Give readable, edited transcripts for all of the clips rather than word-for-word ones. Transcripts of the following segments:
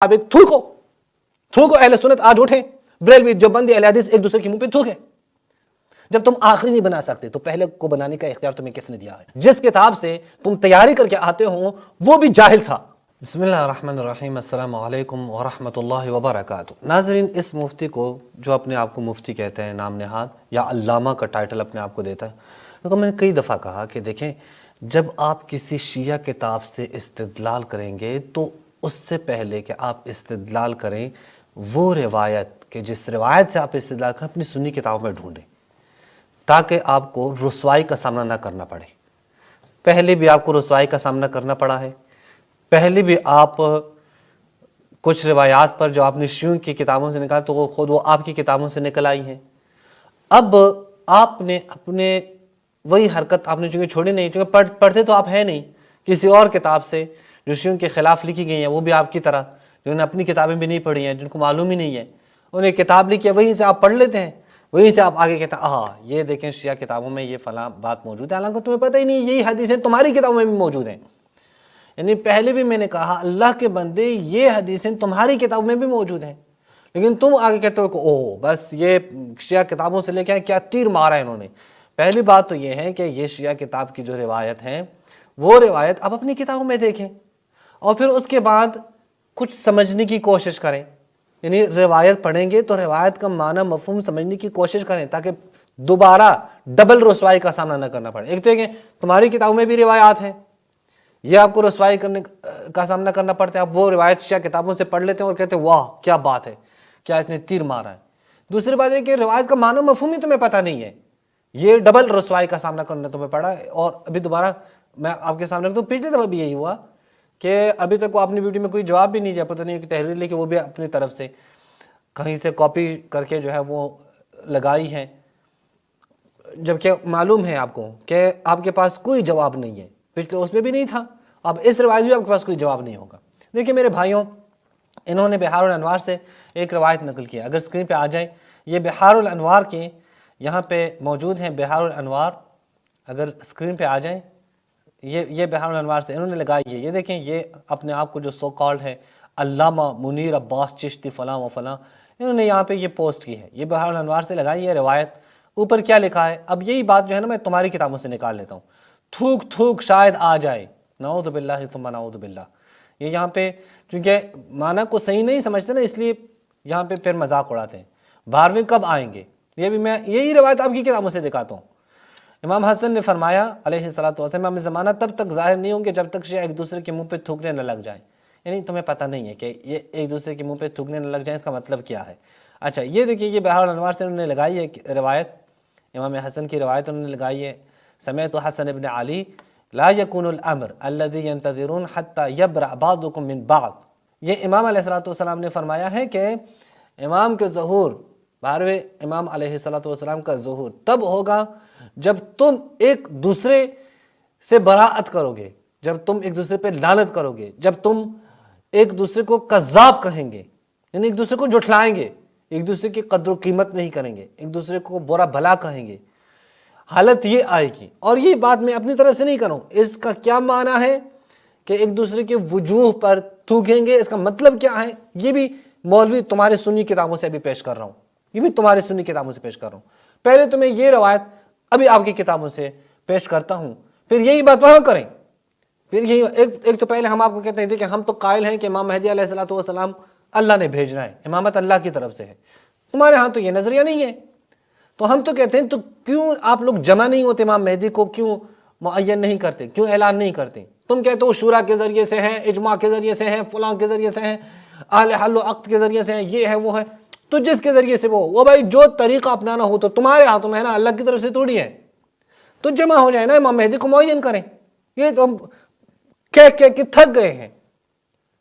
ثابت تھوکو اہل سنت آج اٹھیں، بریلوی دیوبندی اہل حدیث ایک دوسرے کے منہ پہ تھوکیں۔ جب تم آخری نہیں بنا سکتے تو پہلے کو بنانے کا اختیار تمہیں کس نے دیا ہے؟ جس کتاب سے تم تیاری کر کے آتے ہو وہ بھی جاہل تھا۔ بسم اللہ الرحمن الرحیم، السلام علیکم ورحمۃ اللہ وبرکاتہ۔ ناظرین، اس مفتی کو جو اپنے آپ کو مفتی کہتے ہیں، نام نہاد یا علامہ کا ٹائٹل اپنے آپ کو دیتا ہے، تو میں نے کئی دفعہ کہا کہ دیکھیں، جب آپ کسی شیعہ کتاب سے استدلال کریں گے تو اس سے پہلے کہ آپ استدلال کریں وہ روایت کہ جس روایت سے آپ استدلال کریں اپنی سنی کتابوں میں ڈھونڈیں، تاکہ آپ کو رسوائی کا سامنا نہ کرنا پڑے۔ پہلے بھی آپ کو رسوائی کا سامنا کرنا پڑا ہے، پہلے بھی آپ کچھ روایات پر جو آپ نے شیعوں کی کتابوں سے نکالا تو وہ آپ کی کتابوں سے نکل آئی ہیں۔ اب آپ نے اپنے وہی حرکت آپ نے چونکہ چھوڑی نہیں، چونکہ پڑھتے تو آپ ہیں نہیں، کسی اور کتاب سے جو شیعوں کے خلاف لکھی گئی ہیں، وہ بھی آپ کی طرح جنہوں نے اپنی کتابیں بھی نہیں پڑھی ہیں، جن کو معلوم ہی نہیں ہے، انہیں کتاب لکھی ہے، وہیں سے آپ پڑھ لیتے ہیں، وہیں سے آپ آگے کہتے ہیں یہ دیکھیں شیعہ کتابوں میں یہ فلاں بات موجود ہے، حالانکہ تمہیں پتہ ہی نہیں یہی حدیثیں تمہاری کتابوں میں بھی موجود ہیں۔ یعنی پہلے بھی میں نے کہا اللہ کے بندے یہ حدیثیں تمہاری کتابوں میں بھی موجود ہیں، لیکن تم آگے کہتے ہو کہ بس یہ شیعہ کتابوں سے لے کے کیا تیر مارا ہے انہوں نے۔ پہلی بات تو یہ ہے کہ یہ شیعہ کتاب کی جو روایت ہے وہ روایت آپ اپنی کتابوں میں دیکھیں اور پھر اس کے بعد کچھ سمجھنے کی کوشش کریں۔ یعنی روایت پڑھیں گے تو روایت کا معنی مفہوم سمجھنے کی کوشش کریں تاکہ دوبارہ ڈبل رسوائی کا سامنا نہ کرنا پڑے۔ ایک تو یہ کہ تمہاری کتابوں میں بھی روایات ہیں، یہ آپ کو رسوائی کرنے کا سامنا کرنا پڑتا ہے، آپ وہ روایت شیعہ کتابوں سے پڑھ لیتے ہیں اور کہتے ہیں واہ کیا بات ہے، کیا اس نے تیر مارا ہے۔ دوسری بات ہے کہ روایت کا معنی مفہوم ہی تمہیں پتہ نہیں ہے، یہ ڈبل رسوائی کا سامنا کرنا تمہیں پڑا۔ اور ابھی دوبارہ میں آپ کے سامنے رکھتا ہوں، پچھلی دفعہ بھی یہی ہوا کہ ابھی تک وہ اپنی ویڈیو میں کوئی جواب بھی نہیں دیا، پتہ نہیں کہ تحریر لے کے وہ بھی اپنی طرف سے کہیں سے کاپی کر کے جو ہے وہ لگائی ہے، جبکہ معلوم ہے آپ کو کہ آپ کے پاس کوئی جواب نہیں ہے، پچھلے اس میں بھی نہیں تھا، اب اس روایت بھی آپ کے پاس کوئی جواب نہیں ہوگا۔ دیکھیں میرے بھائیوں، انہوں نے بحار الانوار سے ایک روایت نقل کیا، اگر اسکرین پہ آ جائیں، یہ بحار الانوار کے یہاں پہ موجود ہیں، بحار الانوار اگر اسکرین پہ آ جائیں، یہ بحار الانوار سے انہوں نے لگائی ہے۔ یہ دیکھیں، یہ اپنے آپ کو جو سو کالڈ ہے علامہ منیر عباس چشتی فلاں و فلاں، انہوں نے یہاں پہ یہ پوسٹ کی ہے، یہ بحار الانوار سے لگائی ہے روایت۔ اوپر کیا لکھا ہے؟ اب یہی بات جو ہے نا میں تمہاری کتابوں سے نکال لیتا ہوں، تھوک تھوک شاید آ جائے، نعوذ باللہ ثم نعوذ باللہ۔ یہ یہاں پہ چونکہ معنی کو صحیح نہیں سمجھتے نا، اس لیے یہاں پہ پھر مذاق اڑاتے ہیں۔ 12ویں کب آئیں گے؟ یہ بھی میں یہی روایت آپ کی کتابوں سے دکھاتا ہوں۔ امام حسن نے فرمایا علیہ الصلوۃ والسلام، امام زمانہ تب تک ظاہر نہیں ہوں گے جب تک شیعہ ایک دوسرے کے منہ پہ تھوکنے نہ لگ جائیں۔ یعنی تمہیں پتہ نہیں ہے کہ یہ ایک دوسرے کے منہ پہ تھوکنے نہ لگ جائیں، اس کا مطلب کیا ہے؟ اچھا یہ دیکھیے، یہ بحار الانوار سے انہوں نے لگائی ہے روایت، امام حسن کی روایت انہوں نے لگائی ہے، سمعت حسن ابن علی لا يكون الامر الذي ينتظرون حتى يبرأ بعضكم من بعض۔ یہ امام علیہ الصلوۃ والسلام نے فرمایا ہے کہ امام کے ظہور، 12ویں امام علیہ الصلوۃ والسلام کا ظہور تب ہوگا جب تم ایک دوسرے سے براءت کرو گے، جب تم ایک دوسرے پہ لعنت کرو گے، جب تم ایک دوسرے کو کذاب کہیں گے، یعنی ایک دوسرے کو جھٹلائیں گے، ایک دوسرے کی قدر و قیمت نہیں کریں گے، ایک دوسرے کو برا بھلا کہیں گے، حالت یہ آئے گی۔ اور یہ بات میں اپنی طرف سے نہیں کروں، اس کا کیا معنی ہے کہ ایک دوسرے کے وجوہ پر تھوکیں گے، اس کا مطلب کیا ہے؟ یہ بھی مولوی تمہارے سنی کتابوں سے ابھی پیش کر رہا ہوں، یہ بھی تمہارے سنی کتابوں سے پیش کر رہا ہوں۔ پہلے تمہیں یہ روایت ابھی آپ کی کتابوں سے پیش کرتا ہوں، پھر یہی بات وہاں کریں۔ پھر یہی ایک تو پہلے ہم آپ کو کہتے ہیں کہ ہم تو قائل ہیں کہ امام مہدی علیہ الصلوۃ والسلام اللہ نے بھیجنا ہے، امامت اللہ کی طرف سے ہے، تمہارے ہاں تو یہ نظریہ نہیں ہے، تو ہم تو کہتے ہیں تو کیوں آپ لوگ جمع نہیں ہوتے، امام مہدی کو کیوں معین نہیں کرتے، کیوں اعلان نہیں کرتے؟ تم کہتے ہو شورا کے ذریعے سے ہیں، اجماع کے ذریعے سے ہیں، فلاں کے ذریعے سے ہیں، اہل حل و عقد کے ذریعے سے ہیں، یہ ہے وہ ہے، تو جس کے ذریعے سے وہ بھائی جو طریقہ اپنانا ہو تو تمہارے ہاتھوں میں ہے نا، اللہ کی طرف سے تھوڑی ہے، تو جمع ہو جائے نا، امام مہدی کو معین کریں۔ یہ تو ہم کہہ کے تھک گئے ہیں،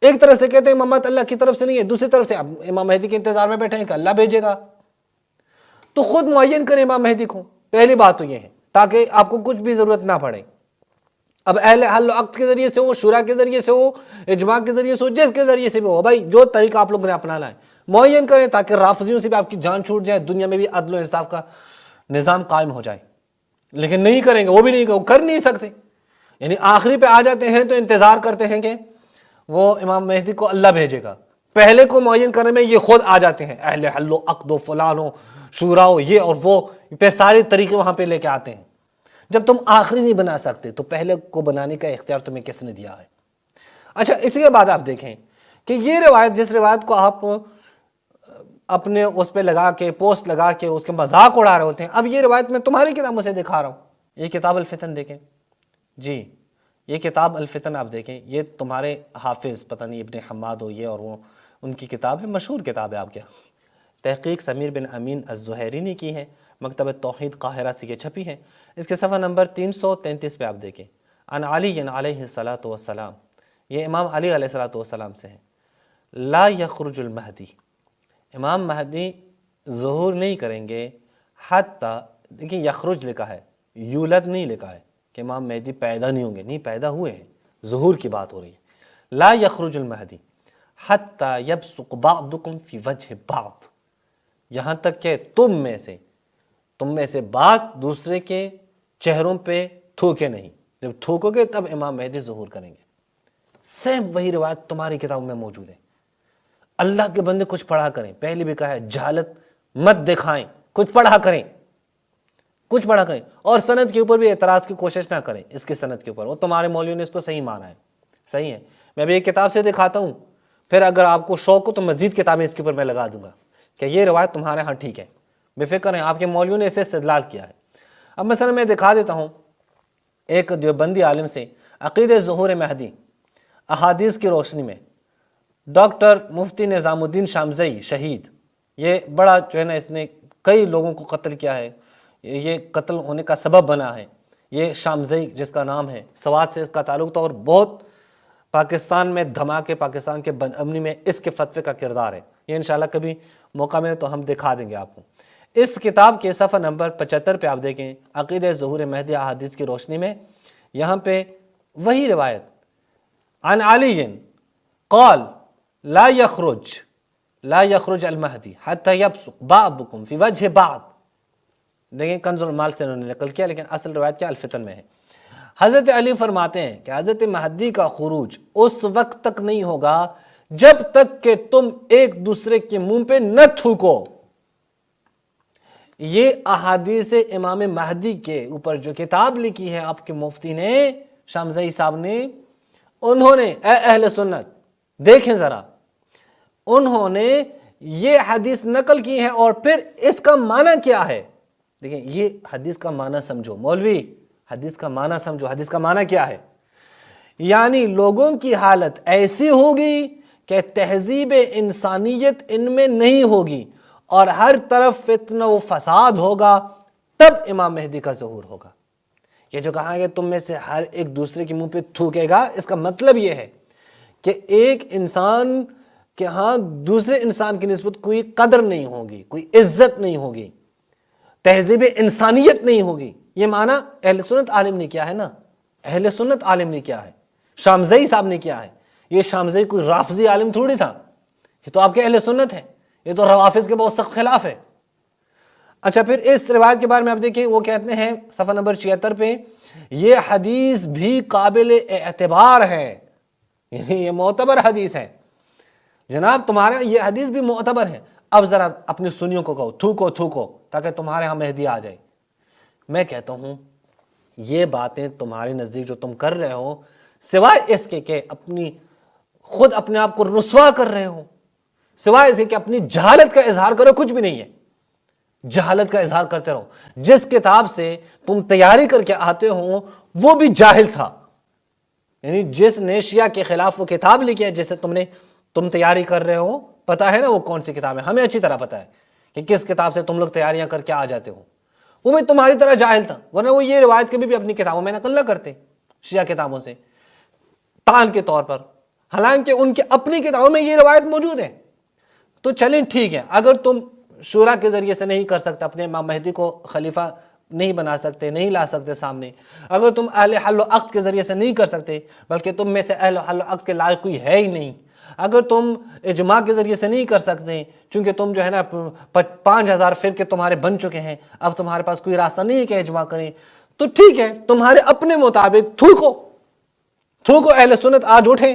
ایک طرف سے کہتے ہیں امامت اللہ کی طرف سے نہیں ہے، دوسری طرف سے امام مہدی کے انتظار میں بیٹھے ہیں کہ اللہ بھیجے گا، تو خود معین کریں امام مہدی کو۔ پہلی بات تو یہ ہے تاکہ آپ کو کچھ بھی ضرورت نہ پڑے۔ اب اہل حل و عقد کے ذریعے سے ہو، شورا کے ذریعے سے ہو، اجماع کے ذریعے سے ہو، جس کے ذریعے سے بھی ہو، بھائی جو طریقہ آپ لوگوں نے اپنانا ہے معین کریں تاکہ رافضیوں سے بھی آپ کی جان چھوٹ جائے، دنیا میں بھی عدل و انصاف کا نظام قائم ہو جائے۔ لیکن نہیں کریں گے، وہ بھی نہیں کر نہیں سکتے، یعنی آخری پہ آ جاتے ہیں تو انتظار کرتے ہیں کہ وہ امام مہدی کو اللہ بھیجے گا، پہلے کو معین کرنے میں یہ خود آ جاتے ہیں، اہل حل و عقد و فلان و شورا و یہ اور وہ، پھر سارے طریقے وہاں پہ لے کے آتے ہیں۔ جب تم آخری نہیں بنا سکتے تو پہلے کو بنانے کا اختیار تمہیں کس نے دیا ہے؟ اچھا، اسی کے بعد آپ دیکھیں کہ یہ روایت، جس روایت کو آپ اپنے اس پہ لگا کے پوسٹ لگا کے اس کے مذاق اڑا رہے ہوتے ہیں، اب یہ روایت میں تمہاری کتابوں سے دکھا رہا ہوں۔ یہ کتاب الفتن دیکھیں جی، یہ کتاب الفتن آپ دیکھیں، یہ تمہارے حافظ پتہ نہیں ابن حماد ہو یہ اور وہ، ان کی کتاب ہے، مشہور کتاب ہے آپ کے، تحقیق سمیر بن امین الزہیری نے کی ہے، مکتبہ توحید قاہرہ سے یہ چھپی ہے۔ اس کے صفحہ نمبر 333 پہ آپ دیکھیں، عن علی علیہ الصلاۃ والسلام، یہ امام علی علیہ الصلاۃ والسلام سے ہے، لا یخرج المہدی، امام مہدی ظہور نہیں کریں گے حتی، دیکھیں یخرج لکھا ہے، یولد نہیں لکھا ہے کہ امام مہدی پیدا نہیں ہوں گے، نہیں پیدا ہوئے ہیں، ظہور کی بات ہو رہی ہے۔ لا یخرج المہدی حتی یبصق بعضکم فی وجہ بعض، یہاں تک کہ تم میں سے بعض دوسرے کے چہروں پہ تھوکے نہیں، جب تھوکو گے تب امام مہدی ظہور کریں گے۔ سیم وہی روایت تمہاری کتابوں میں موجود ہے۔ اللہ کے بندے کچھ پڑھا کریں، پہلے بھی کہا ہے جہالت مت دکھائیں، کچھ پڑھا کریں، کچھ پڑھا کریں، اور سند کے اوپر بھی اعتراض کی کوشش نہ کریں، اس کی سند کے اوپر، وہ تمہارے مولویوں نے اس کو صحیح مانا ہے، صحیح ہے۔ میں بھی ایک کتاب سے دکھاتا ہوں، پھر اگر آپ کو شوق ہو تو مزید کتابیں اس کے اوپر میں لگا دوں گا کہ یہ روایت تمہارے ہاں ٹھیک ہے، بے فکر ہیں، آپ کے مولویوں نے اسے استدلال کیا ہے۔ اب مثلا میں دکھا دیتا ہوں ایک دیوبندی عالم سے، عقیدہ ظہور مہدی احادیث کی روشنی میں، ڈاکٹر مفتی نظام الدین شامزئی شہید، یہ بڑا جو ہے نا، اس نے کئی لوگوں کو قتل کیا ہے، یہ قتل ہونے کا سبب بنا ہے، یہ شامزئی جس کا نام ہے، سوات سے اس کا تعلق تھا، اور بہت پاکستان میں دھماکے، پاکستان کے بد امنی میں اس کے فتوے کا کردار ہے، یہ انشاءاللہ کبھی موقع ملے تو ہم دکھا دیں گے آپ کو۔ اس کتاب کے صفحہ نمبر 75 پہ آپ دیکھیں، عقیدہ ظہور مہدی احادیث کی روشنی میں، یہاں پہ وہی روایت، عن علی قال لا یخرج المہدی حتی یبصق بعضکم فی وجہ بعض، دیکھیں کنز المال سے انہوں نے نقل کیا، لیکن اصل روایت کیا الفتن میں ہے۔ حضرت علی فرماتے ہیں کہ حضرت مہدی کا خروج اس وقت تک نہیں ہوگا جب تک کہ تم ایک دوسرے کے منہ پہ نہ تھوکو۔ یہ احادیث امام مہدی کے اوپر جو کتاب لکھی ہے آپ کے مفتی نے، شامزئی صاحب نے، انہوں نے، اے اہل سنت دیکھیں ذرا، انہوں نے یہ حدیث نقل کی ہے، اور پھر اس کا معنی کیا ہے؟ دیکھیں، یہ حدیث کا معنی سمجھو مولوی، حدیث کا معنی سمجھو، حدیث کا معنی کیا ہے؟ یعنی لوگوں کی حالت ایسی ہوگی کہ تہذیب انسانیت ان میں نہیں ہوگی، اور ہر طرف فتنہ و فساد ہوگا، تب امام مہدی کا ظہور ہوگا۔ یہ جو کہا کہ تم میں سے ہر ایک دوسرے کے منہ پہ تھوکے گا، اس کا مطلب یہ ہے کہ ایک انسان کے ہاں دوسرے انسان کی نسبت کوئی قدر نہیں ہوگی، کوئی عزت نہیں ہوگی، تہذیب انسانیت نہیں ہوگی۔ یہ معنی اہل سنت عالم نے کیا ہے نا، اہل سنت عالم نے کیا ہے، شامزئی صاحب نے کیا ہے۔ یہ شامزئی کوئی رافضی عالم تھوڑی تھا، یہ تو آپ کے اہل سنت ہیں، یہ تو روافض کے بہت سخت خلاف ہے۔ اچھا، پھر اس روایت کے بارے میں آپ دیکھیں، وہ کہتے ہیں صفحہ نمبر 76 پہ، یہ حدیث بھی قابل اعتبار ہے، یعنی یہ معتبر حدیث ہے جناب، تمہارے یہ حدیث بھی معتبر ہے۔ اب ذرا اپنی سنیوں کو کہو تھوکو تاکہ تمہارے ہاں مہدی آ جائے۔ میں کہتا ہوں یہ باتیں تمہارے نزدیک جو تم کر رہے ہو، سوائے اس کے کہ خود اپنے آپ کو رسوا کر رہے ہو، سوائے اس کے کہ اپنی جہالت کا اظہار کرو، کچھ بھی نہیں ہے۔ جہالت کا اظہار کرتے رہو۔ جس کتاب سے تم تیاری کر کے آتے ہو وہ بھی جاہل تھا، یعنی جس نے شیعہ کے خلاف وہ کتاب لکھی ہے جس سے تم تیاری کر رہے ہو، پتا ہے نا وہ کون سی کتاب ہے، ہمیں اچھی طرح پتا ہے کہ کس کتاب سے تم لوگ تیاریاں کر کے آ جاتے ہو، وہ بھی تمہاری طرح جاہل تھا، ورنہ وہ یہ روایت کبھی بھی اپنی کتابوں میں نقل نہ کرتے، شیعہ کتابوں سے طعن کے طور پر، حالانکہ ان کے اپنی کتابوں میں یہ روایت موجود ہے۔ تو چلیں ٹھیک ہے، اگر تم شورا کے ذریعے سے نہیں کر سکتے، اپنے امام مہدی کو خلیفہ نہیں بنا سکتے، نہیں لا سکتے سامنے، اگر تم اہل حل و عقد کے ذریعے سے نہیں کر سکتے، بلکہ تم میں سے اہل حل و عقد کے لائق کوئی ہے ہی نہیں، اگر تم اجماع کے ذریعے سے نہیں کر سکتے، چونکہ تم جو ہے نا 5000 فرقے تمہارے بن چکے ہیں، اب تمہارے پاس کوئی راستہ نہیں ہے کہ اجماع کریں، تو ٹھیک ہے، تمہارے اپنے مطابق تھوکو، اہل سنت آج اٹھیں،